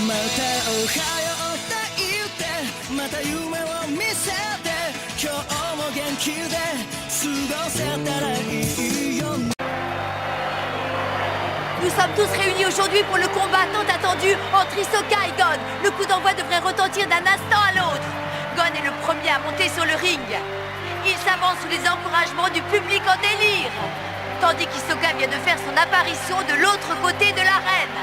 またおはようって言ってまた夢を見せて今日も元気で過ごせたらいいよ。 Nous sommes tous réunis aujourd'hui pour le combat tant attendu entre Hisoka et Gon. Le coup d'envoi devrait retentir d'un instant à l'autre. Gon est le premier à monter sur le ring. Il s'avance sous les encouragements du public en délire. Tandis qu'Hisoka vient de faire son apparition de l'autre côté de l'arène.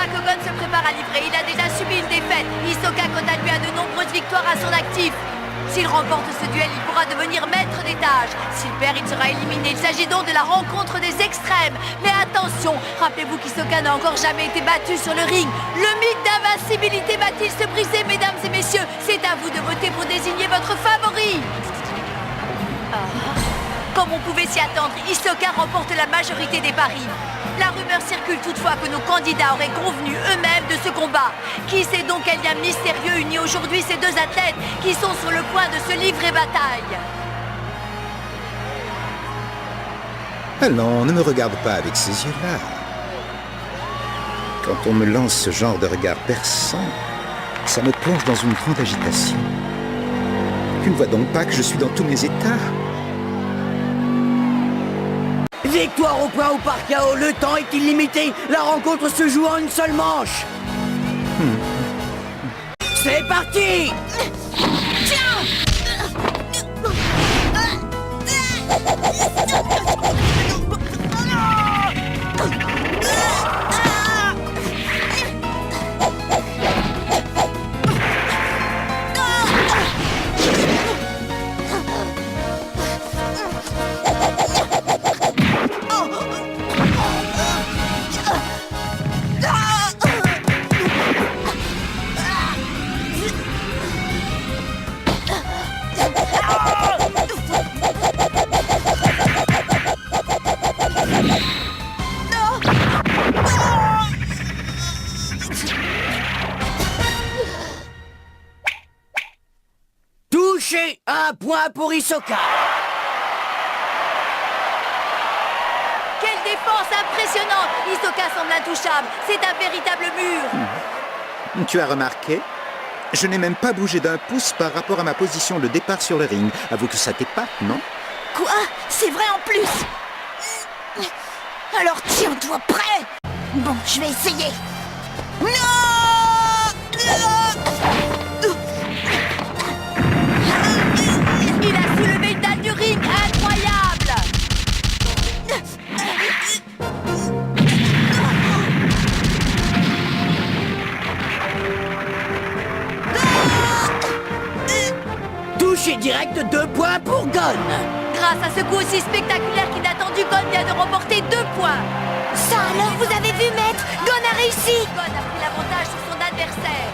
Que Gon se prépare à livrer. Il a déjà subi une défaite. Hisoka, quant à lui, a de nombreuses victoires à son actif. S'il remporte ce duel, il pourra devenir maître d'étage. S'il perd, il sera éliminé. Il s'agit donc de la rencontre des extrêmes. Mais attention, rappelez-vous qu'Hisoka n'a encore jamais été battu sur le ring. Le mythe d'invincibilité va-t-il se briser, mesdames et messieurs? C'est à vous de voter pour désigner votre favori. Comme on pouvait s'y attendre, Hisoka remporte la majorité des paris. La rumeur circule toutefois que nos candidats auraient convenu eux-mêmes de ce combat. Qui sait donc quel lien mystérieux unit aujourd'hui ces deux athlètes qui sont sur le point de se livrer bataille? Allons, ne me regarde pas avec ces yeux-là. Quand on me lance ce genre de regard perçant, ça me plonge dans une grande agitation. Tu ne vois donc pas que je suis dans tous mes états? Victoire au point ou par KO, le temps est illimité. La rencontre se joue en une seule manche. C'est parti! Touché, un point pour Hisoka. Quelle défense impressionnante! Hisoka semble intouchable. C'est un véritable mur. Tu as remarqué? Je n'ai même pas bougé d'un pouce par rapport à ma position de départ sur le ring. Avoue que ça t'épate, non? Quoi? C'est vrai en plus? Alors tiens-toi prêt! Bon, je vais essayer. Il a soulevé une dalle du ring, incroyable! Touché direct, 2 points pour Gon. Grâce à ce coup aussi spectaculaire qu'inattendu, Gon vient de remporter 2 points. Ça alors, vous avez vu, maître? Gon a réussi! Gon a pris l'avantage sur son adversaire.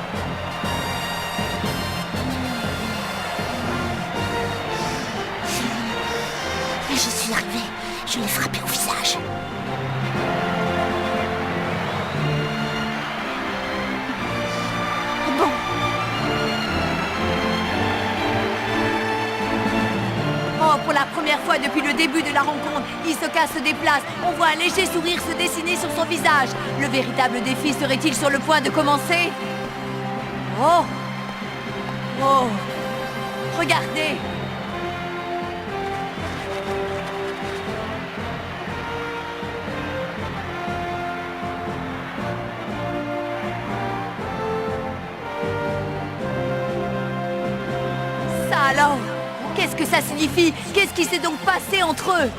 J'y suis arrivé. Je l'ai frappé au visage. Bon. Oh, pour la première fois depuis le début de la rencontre, Hisoka se déplace. On voit un léger sourire se dessiner sur son visage. Le véritable défi serait-il sur le point de commencer? Oh! Oh! Regardez! Ça alors? Qu'est-ce que ça signifie? Qu'est-ce qui s'est donc passé entre eux?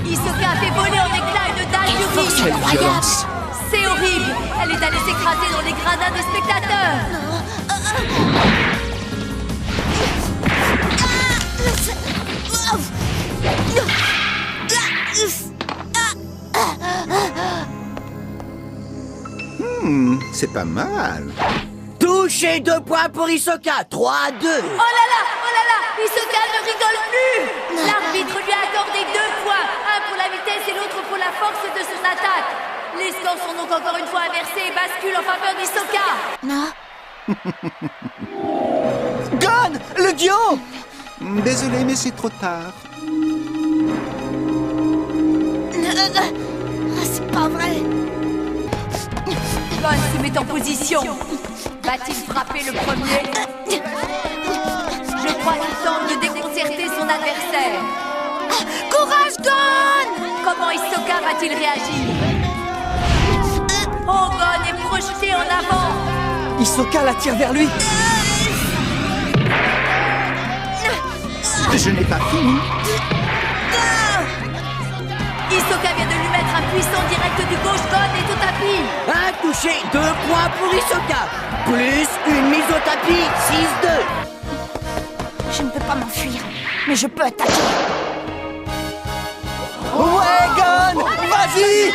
Hisoka a fait voler en éclats une dalle du ring. Violence. C'est horrible. Elle est allée s'écraser dans les gradins des spectateurs. C'est pas mal. Touché, 2 points pour Hisoka, 3-2. Oh là là, Hisoka ne rigole plus. L'arbitre lui a accordé 2 points, un pour la vitesse et l'autre pour la force de son attaque. Les scores sont donc encore une fois inversés et basculent en faveur d'Hisoka. Non. Gon, le duo. Désolé, mais c'est trop tard. C'est pas vrai. Gon se met en position. Va-t-il frapper le premier? Je crois qu'il tente de déconcerter son adversaire. Courage, Gon! Comment Hisoka va-t-il réagir? Oh, Gon est projeté en avant. Hisoka la tire vers lui. Je n'ai pas fini. Hisoka vient de lui mettre un puissant direct du gauche. Gon est au tapis. Un touché, 2 points pour Hisoka. Plus une mise au tapis, 6-2. Je ne peux pas m'enfuir, mais je peux attaquer. Ouais, Gon, vas-y.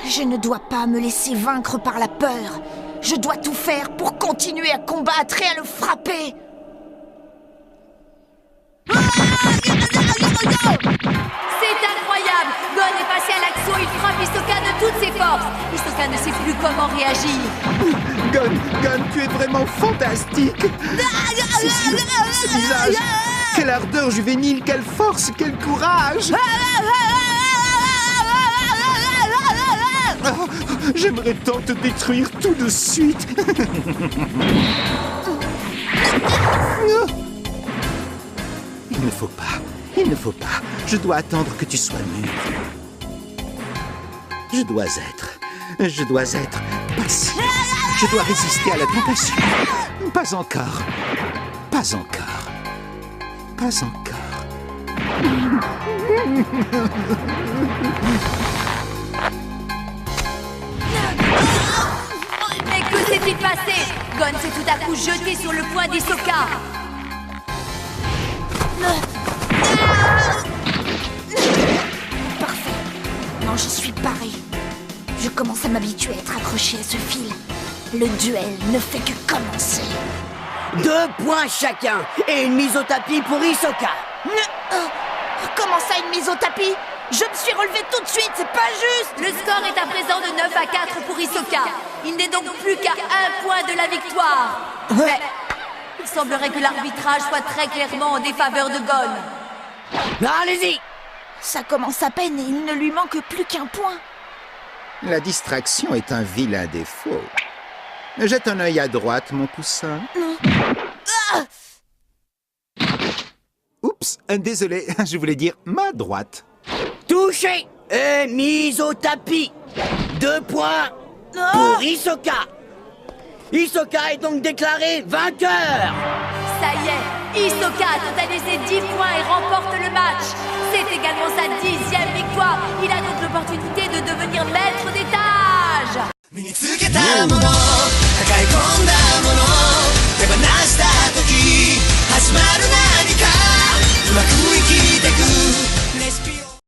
Je ne dois pas me laisser vaincre par la peur. Je dois tout faire pour continuer à combattre et à le frapper. C'est incroyable. Gon est passé à l'action. Il frappe Hisoka de toutes ses forces. Hisoka ne sait plus comment réagir. Gon, tu es vraiment fantastique. Ce visage, quelle ardeur juvénile, quelle force, quel courage. Oh, j'aimerais tant te détruire tout de suite. Il ne faut pas. Je dois attendre que tu sois mûr. Je dois être patient. Je dois résister à la tentation. Pas encore. Mais que s'est-il passé? Gon s'est tout à coup jeté sur le poing d'Hisoka. Parfait. Non, je suis paré. Je commence à m'habituer à être accroché à ce fil. Le duel ne fait que commencer. 2 points chacun et une mise au tapis pour Hisoka. Comment ça, une mise au tapis? Je me suis relevé tout de suite, c'est pas juste. Le score est à présent de 9-4 pour Hisoka. Il n'est donc plus qu'à 1 point de la victoire. Mais il semblerait que l'arbitrage soit très clairement en défaveur de Gon. Allez-y. Ça commence à peine et il ne lui manque plus qu'un point. La distraction est un vilain défaut. Jette un œil à droite, mon poussin. Oups, désolé, je voulais dire ma droite. Touché et mise au tapis. 2 points pour Hisoka. Hisoka est donc déclaré vainqueur. Ça y est, Hisoka a totalisé 10 points et remporte le match. C'est également sa 10e victoire. Il a donc l'opportunité de devenir maître d'étage. 身につけたもの抱え込んだもの手放した時始まる